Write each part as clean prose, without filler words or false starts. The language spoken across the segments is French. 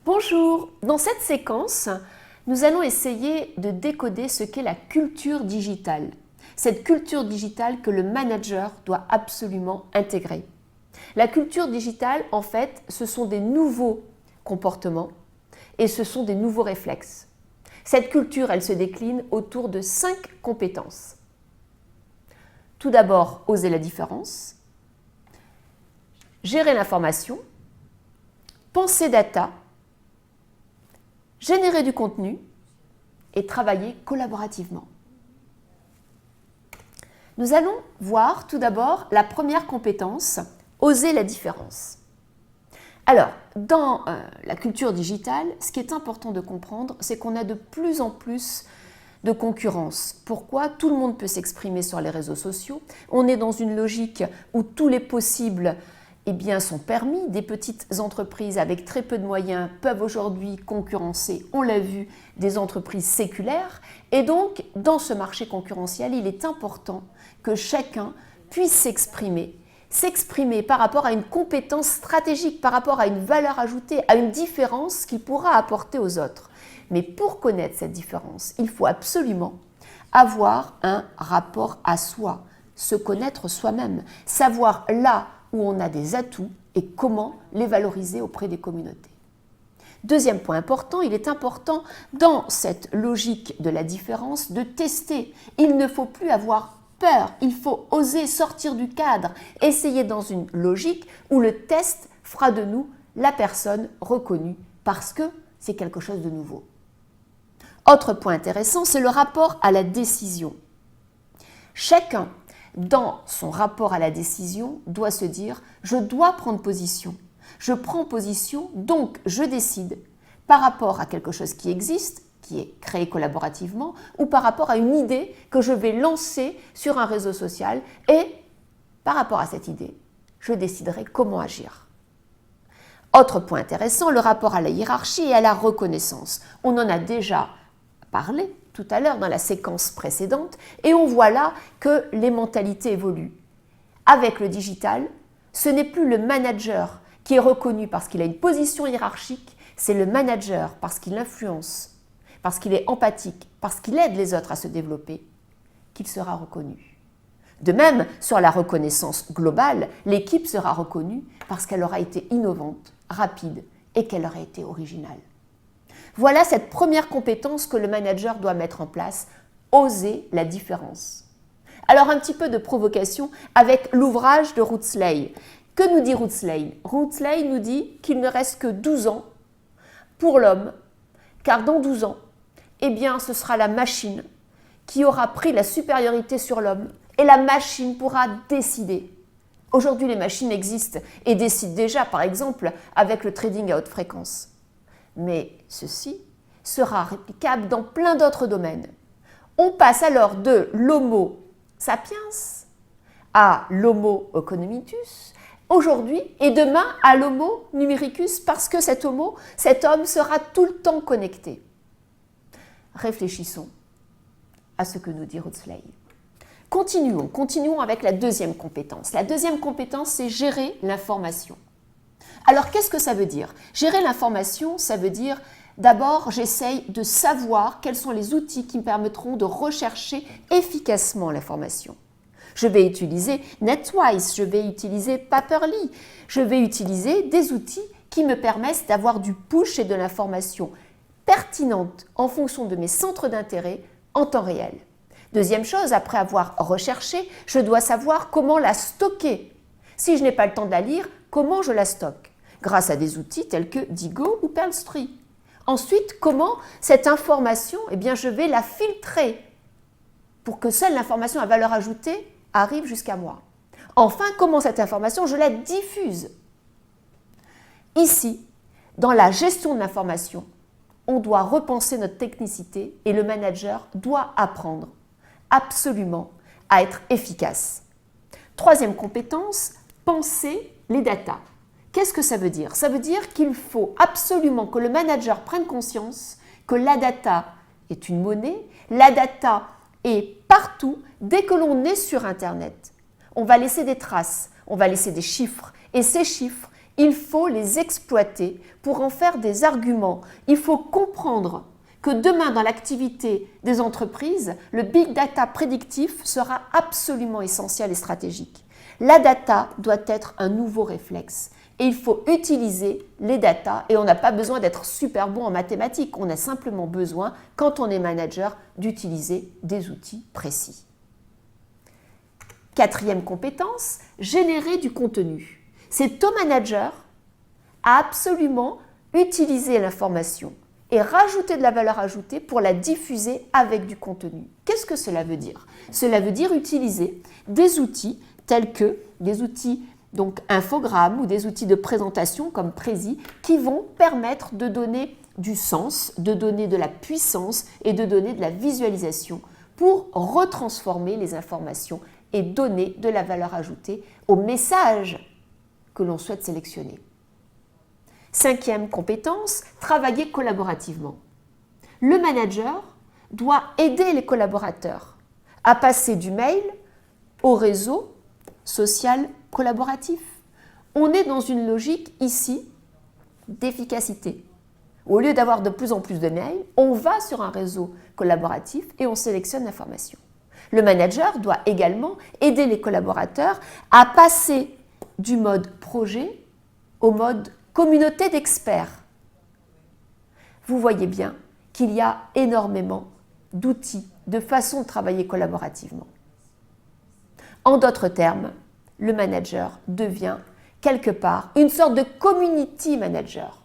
Bonjour, dans cette séquence, nous allons essayer de décoder ce qu'est la culture digitale. Cette culture digitale que le manager doit absolument intégrer. La culture digitale, en fait, ce sont des nouveaux comportements et ce sont des nouveaux réflexes. Cette culture, elle se décline autour de 5 compétences. Tout d'abord, oser la différence, gérer l'information, penser data, générer du contenu et travailler collaborativement. Nous allons voir tout d'abord la première compétence, oser la différence. Alors, dans la culture digitale, ce qui est important de comprendre, c'est qu'on a de plus en plus de concurrence. Pourquoi? Tout le monde peut s'exprimer sur les réseaux sociaux. On est dans une logique où tous les possibles sont permis. Des petites entreprises avec très peu de moyens peuvent aujourd'hui concurrencer, on l'a vu, des entreprises séculaires. Et donc, dans ce marché concurrentiel, il est important que chacun puisse s'exprimer par rapport à une compétence stratégique, par rapport à une valeur ajoutée, à une différence qu'il pourra apporter aux autres. Mais pour connaître cette différence, il faut absolument avoir un rapport à soi, se connaître soi-même, savoir là où on a des atouts et comment les valoriser auprès des communautés. Deuxième point important, il est important dans cette logique de la différence de tester. Il ne faut plus avoir peur, il faut oser sortir du cadre, essayer dans une logique où le test fera de nous la personne reconnue parce que c'est quelque chose de nouveau. Autre point intéressant, c'est le rapport à la décision. Chacun, dans son rapport à la décision, doit se dire « je dois prendre position ». Je prends position, donc je décide par rapport à quelque chose qui existe, qui est créé collaborativement, ou par rapport à une idée que je vais lancer sur un réseau social et par rapport à cette idée, je déciderai comment agir. Autre point intéressant, le rapport à la hiérarchie et à la reconnaissance. On en a déjà parlé tout à l'heure dans la séquence précédente et on voit là que les mentalités évoluent. Avec le digital, ce n'est plus le manager qui est reconnu parce qu'il a une position hiérarchique, c'est le manager parce qu'il influence, parce qu'il est empathique, parce qu'il aide les autres à se développer, qu'il sera reconnu. De même, sur la reconnaissance globale, l'équipe sera reconnue parce qu'elle aura été innovante, rapide et qu'elle aura été originale. Voilà cette première compétence que le manager doit mettre en place, oser la différence. Alors un petit peu de provocation avec l'ouvrage de Rootsley. Que nous dit Rootsley? Rootsley nous dit qu'il ne reste que 12 ans pour l'homme, car dans 12 ans, ce sera la machine qui aura pris la supériorité sur l'homme et la machine pourra décider. Aujourd'hui, les machines existent et décident déjà, par exemple, avec le trading à haute fréquence. Mais ceci sera réplicable dans plein d'autres domaines. On passe alors de l'homo sapiens à l'homo economicus, aujourd'hui et demain à l'homo numericus parce que cet homme sera tout le temps connecté. Réfléchissons à ce que nous dit Rootsley. Continuons avec la deuxième compétence. La deuxième compétence, c'est gérer l'information. Alors, qu'est-ce que ça veut dire? Gérer l'information, ça veut dire d'abord, j'essaye de savoir quels sont les outils qui me permettront de rechercher efficacement l'information. Je vais utiliser NetWise, je vais utiliser Paperly, je vais utiliser des outils qui me permettent d'avoir du push et de l'information pertinente en fonction de mes centres d'intérêt en temps réel. Deuxième chose, après avoir recherché, je dois savoir comment la stocker. Si je n'ai pas le temps de la lire, comment je la stocke? Grâce à des outils tels que Digo ou Perlstreet. Ensuite, comment cette information, je vais la filtrer pour que seule l'information à valeur ajoutée arrive jusqu'à moi. Enfin, comment cette information, je la diffuse. Ici, dans la gestion de l'information, on doit repenser notre technicité et le manager doit apprendre absolument à être efficace. Troisième compétence, penser les datas. Qu'est-ce que ça veut dire? Ça veut dire qu'il faut absolument que le manager prenne conscience que la data est une monnaie, la data est partout. Dès que l'on est sur Internet, on va laisser des traces, on va laisser des chiffres et ces chiffres, il faut les exploiter pour en faire des arguments. Il faut comprendre que demain, dans l'activité des entreprises, le big data prédictif sera absolument essentiel et stratégique. La data doit être un nouveau réflexe. Et il faut utiliser les data, et on n'a pas besoin d'être super bon en mathématiques, on a simplement besoin, quand on est manager, d'utiliser des outils précis. Quatrième compétence, générer du contenu. C'est au manager à absolument utiliser l'information et rajouter de la valeur ajoutée pour la diffuser avec du contenu. Qu'est-ce que cela veut dire? Cela veut dire utiliser des outils tels que des outils donc infogrammes ou des outils de présentation comme Prezi qui vont permettre de donner du sens, de donner de la puissance et de donner de la visualisation pour retransformer les informations et donner de la valeur ajoutée au message que l'on souhaite sélectionner. Cinquième compétence, travailler collaborativement. Le manager doit aider les collaborateurs à passer du mail au réseau social collaboratif. On est dans une logique ici d'efficacité. Au lieu d'avoir de plus en plus de mails, on va sur un réseau collaboratif et on sélectionne l'information. Le manager doit également aider les collaborateurs à passer du mode projet au mode communauté d'experts. Vous voyez bien qu'il y a énormément d'outils, de façons de travailler collaborativement. En d'autres termes, le manager devient quelque part une sorte de community manager.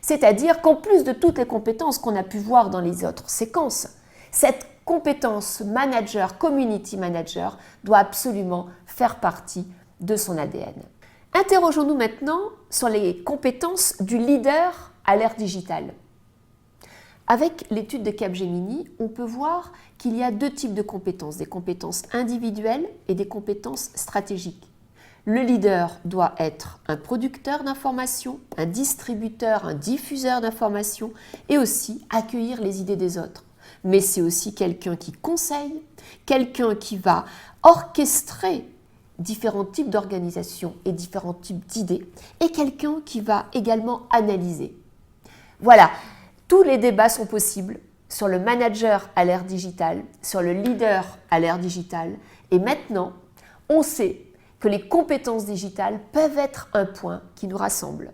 C'est-à-dire qu'en plus de toutes les compétences qu'on a pu voir dans les autres séquences, cette compétence manager, community manager, doit absolument faire partie de son ADN. Interrogeons-nous maintenant sur les compétences du leader à l'ère digitale. Avec l'étude de Capgemini, on peut voir qu'il y a deux types de compétences, des compétences individuelles et des compétences stratégiques. Le leader doit être un producteur d'informations, un distributeur, un diffuseur d'informations et aussi accueillir les idées des autres. Mais c'est aussi quelqu'un qui conseille, quelqu'un qui va orchestrer différents types d'organisations et différents types d'idées et quelqu'un qui va également analyser. Voilà. Tous les débats sont possibles sur le manager à l'ère digitale, sur le leader à l'ère digitale. Et maintenant, on sait que les compétences digitales peuvent être un point qui nous rassemble.